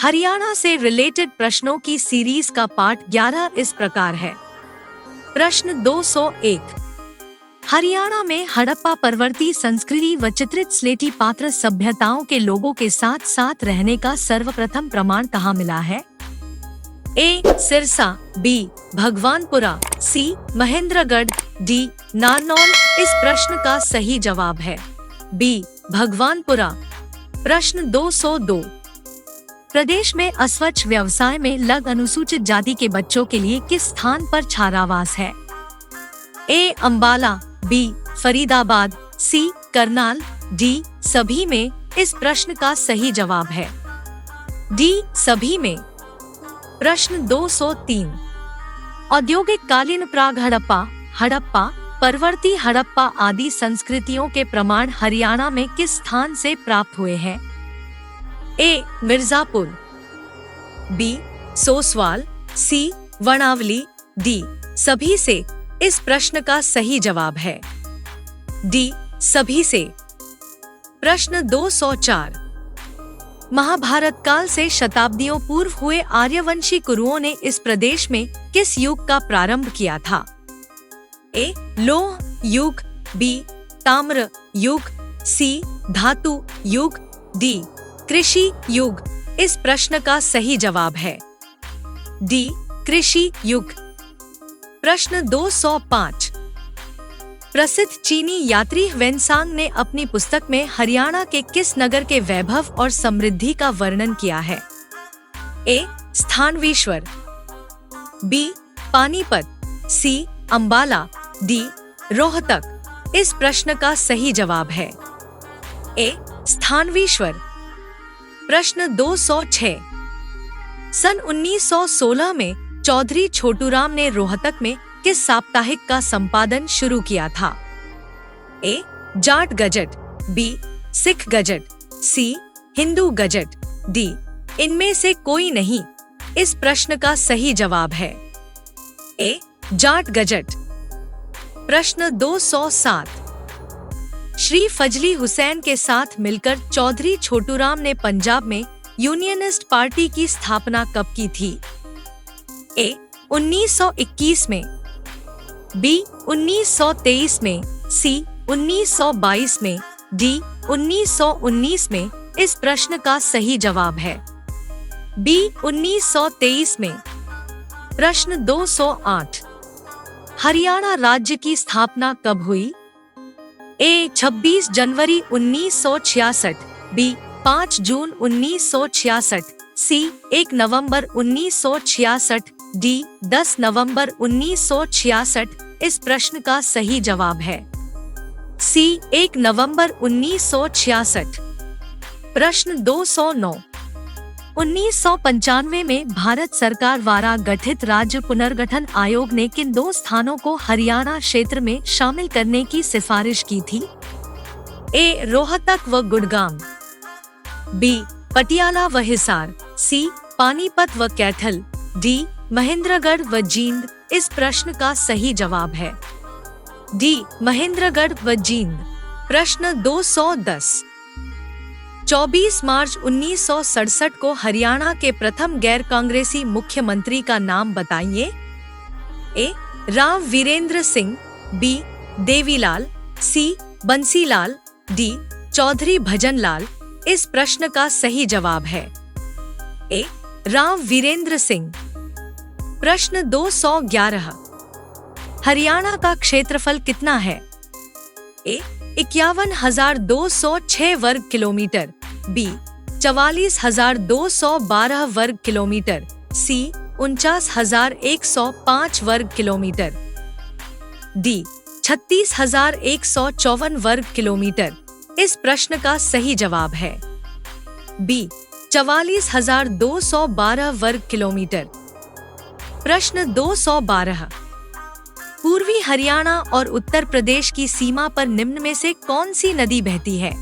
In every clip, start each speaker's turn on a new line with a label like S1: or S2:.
S1: हरियाणा से रिलेटेड प्रश्नों की सीरीज का पार्ट 11 इस प्रकार है। प्रश्न 201। हरियाणा में हड़प्पा परवर्ती संस्कृति व चित्रित स्लेटी पात्र सभ्यताओं के लोगों के साथ साथ रहने का सर्वप्रथम प्रमाण कहाँ मिला है? ए. सिरसा, बी. भगवानपुरा, सी. महेंद्रगढ़, डी. नारनौल। इस प्रश्न का सही जवाब है बी. भगवानपुरा। प्रश्न 202। प्रदेश में अस्वच्छ व्यवसाय में लग अनुसूचित जाति के बच्चों के लिए किस स्थान पर छात्रावास है? ए. अंबाला, बी. फरीदाबाद, सी. करनाल, डी. सभी में। इस प्रश्न का सही जवाब है डी. सभी में। प्रश्न 203। औद्योगिक कालीन प्राग हड़प्पा, परवर्ती हड़प्पा आदि संस्कृतियों के प्रमाण हरियाणा में किस स्थान से प्राप्त हुए हैं? ए. मिर्जापुर, बी. सोसवाल, सी. वर्णावली, डी. सभी से। इस प्रश्न का सही जवाब है डी. सभी से। प्रश्न 204। महाभारत काल से शताब्दियों पूर्व हुए आर्यवंशी कुरुओं ने इस प्रदेश में किस युग का प्रारंभ किया था? ए. लौह युग, बी. ताम्र युग, सी. धातु युग, डी. कृषि युग। इस प्रश्न का सही जवाब है डी. कृषि युग। प्रश्न 205। प्रसिद्ध चीनी यात्री ह्वेनसांग ने अपनी पुस्तक में हरियाणा के किस नगर के वैभव और समृद्धि का वर्णन किया है? ए. स्थानवीश्वर, बी. पानीपत, सी. अंबाला, डी. रोहतक। इस प्रश्न का सही जवाब है ए. स्थानवीश्वर। प्रश्न 206। सन 1916 में चौधरी छोटूराम ने रोहतक में किस साप्ताहिक का संपादन शुरू किया था? A. Jat gazette, B. Sikh gazette, C. Hindu gazette, D. इनमें से कोई नहीं। इस प्रश्न का सही जवाब है ए. जाट गजट। प्रश्न 207। श्री फजली हुसैन के साथ मिलकर चौधरी छोटूराम ने पंजाब में यूनियनिस्ट पार्टी की स्थापना कब की थी? ए. 1921 में, बी. 1923 में, सी. 1922 में, डी. 1919 में। इस प्रश्न का सही जवाब है बी. 1923 में। प्रश्न 208। हरियाणा राज्य की स्थापना कब हुई? ए. 26 जनवरी 1966, बी. 5 जून 1966, सी. 1 नवंबर 1966, डी. 10 नवंबर 1966। इस प्रश्न का सही जवाब है सी. 1 नवंबर 1966। प्रश्न 209। 1995 में भारत सरकार द्वारा गठित राज्य पुनर्गठन आयोग ने किन 2 स्थानों को हरियाणा क्षेत्र में शामिल करने की सिफारिश की थी? ए. रोहतक व गुड़गांव, बी. पटियाला व हिसार, सी. पानीपत व कैथल, डी. महेंद्रगढ़ व जींद। इस प्रश्न का सही जवाब है डी. महेंद्रगढ़ व जींद। प्रश्न 210। 24 मार्च 1967 को हरियाणा के प्रथम गैर कांग्रेसी मुख्यमंत्री का नाम बताइए। ए. राव वीरेंद्र सिंह, बी. देवीलाल, सी. बंसीलाल, डी. चौधरी भजनलाल। इस प्रश्न का सही जवाब है ए. राव वीरेंद्र सिंह। प्रश्न 211। हरियाणा का क्षेत्रफल कितना है? ए. 51,206 वर्ग किलोमीटर, बी. 44,212 वर्ग किलोमीटर, सी. 49,105 वर्ग किलोमीटर, डी. 36,154 वर्ग किलोमीटर। इस प्रश्न का सही जवाब है बी. 44,212 वर्ग किलोमीटर। प्रश्न 212। पूर्वी हरियाणा और उत्तर प्रदेश की सीमा पर निम्न में से कौन सी नदी बहती है?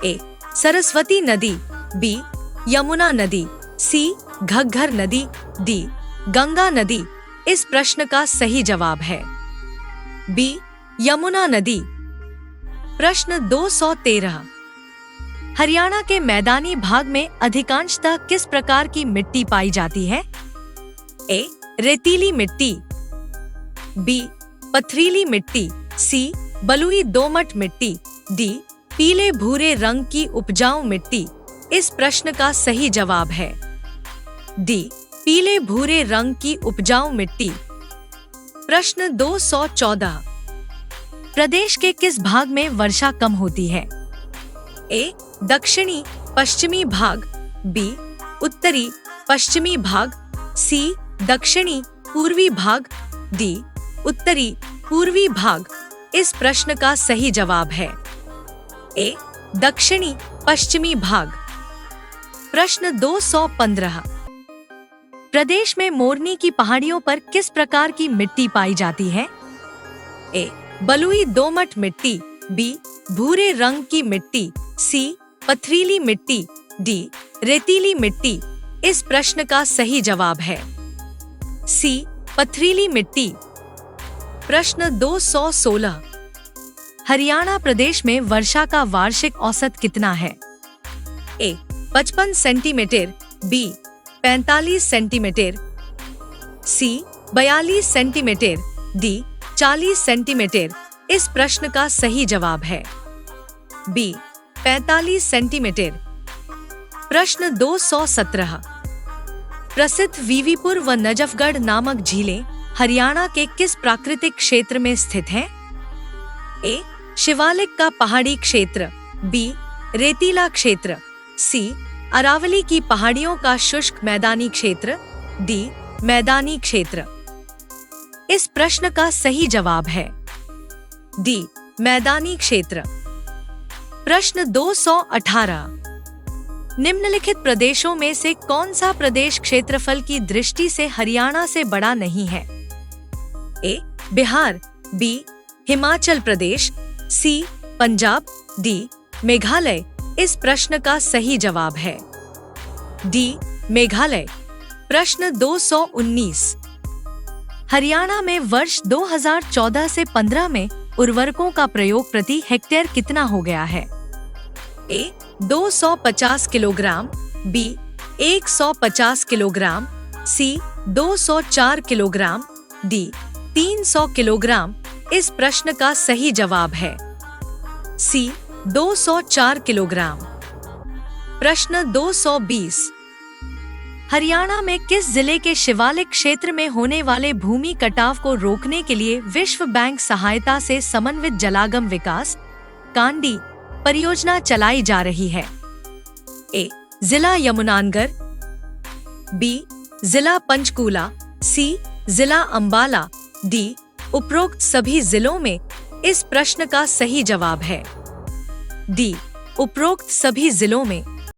S1: ए. सरस्वती नदी, बी. यमुना नदी, सी. घग्गर नदी, डी. गंगा नदी। इस प्रश्न का सही जवाब है बी. यमुना नदी। प्रश्न 213। हरियाणा के मैदानी भाग में अधिकांशतः किस प्रकार की मिट्टी पाई जाती है? ए. रेतीली मिट्टी, बी. पथरीली मिट्टी, सी. बलुई दोमट मिट्टी, डी. पीले भूरे रंग की उपजाऊ मिट्टी। इस प्रश्न का सही जवाब है डी. पीले भूरे रंग की उपजाऊ मिट्टी। प्रश्न 214। प्रदेश के किस भाग में वर्षा कम होती है? ए. दक्षिणी पश्चिमी भाग, बी. उत्तरी पश्चिमी भाग, सी. दक्षिणी पूर्वी भाग, डी. उत्तरी पूर्वी भाग। इस प्रश्न का सही जवाब है ए. दक्षिणी पश्चिमी भाग। प्रश्न 215। प्रदेश में मोरनी की पहाड़ियों पर किस प्रकार की मिट्टी पाई जाती है? ए. बलुई दोमट मिट्टी, बी. भूरे रंग की मिट्टी, सी. पथरीली मिट्टी, डी. रेतीली मिट्टी। इस प्रश्न का सही जवाब है सी. पथरीली मिट्टी। प्रश्न 216। हरियाणा प्रदेश में वर्षा का वार्षिक औसत कितना है? ए. 55 सेंटीमीटर, बी. 45 सेंटीमीटर, सी. 42 सेंटीमीटर, डी. 40 सेंटीमीटर। इस प्रश्न का सही जवाब है बी. 45 सेंटीमीटर। प्रश्न 217। प्रसिद्ध वीवीपुर व नजफगढ़ नामक झीलें हरियाणा के किस प्राकृतिक क्षेत्र में स्थित हैं? ए. शिवालिक का पहाड़ी क्षेत्र, बी. रेतीला क्षेत्र, सी. अरावली की पहाड़ियों का शुष्क मैदानी क्षेत्र, डी. मैदानी क्षेत्र। इस प्रश्न का सही जवाब है डी. मैदानी क्षेत्र। प्रश्न 218। निम्नलिखित प्रदेशों में से कौन सा प्रदेश क्षेत्रफल की दृष्टि से हरियाणा से बड़ा नहीं है? ए. बिहार, बी. हिमाचल प्रदेश, सी. पंजाब, डी. मेघालय। इस प्रश्न का सही जवाब है डी. मेघालय। प्रश्न 219। हरियाणा में वर्ष 2014 से 15 में उर्वरकों का प्रयोग प्रति हेक्टेयर कितना हो गया है? ए. 250 किलोग्राम, बी. 150 किलोग्राम, सी. 204 किलोग्राम, डी. 300 किलोग्राम। इस प्रश्न का सही जवाब है सी. 204 किलोग्राम। प्रश्न 220। हरियाणा में किस जिले के शिवालिक क्षेत्र में होने वाले भूमि कटाव को रोकने के लिए विश्व बैंक सहायता से समन्वित जलागम विकास कांडी परियोजना चलाई जा रही है? ए. जिला यमुनानगर, बी. जिला पंचकूला, सी. जिला अंबाला, डी. उपरोक्त सभी जिलों में। इस प्रश्न का सही जवाब है डी. उपरोक्त सभी जिलों में।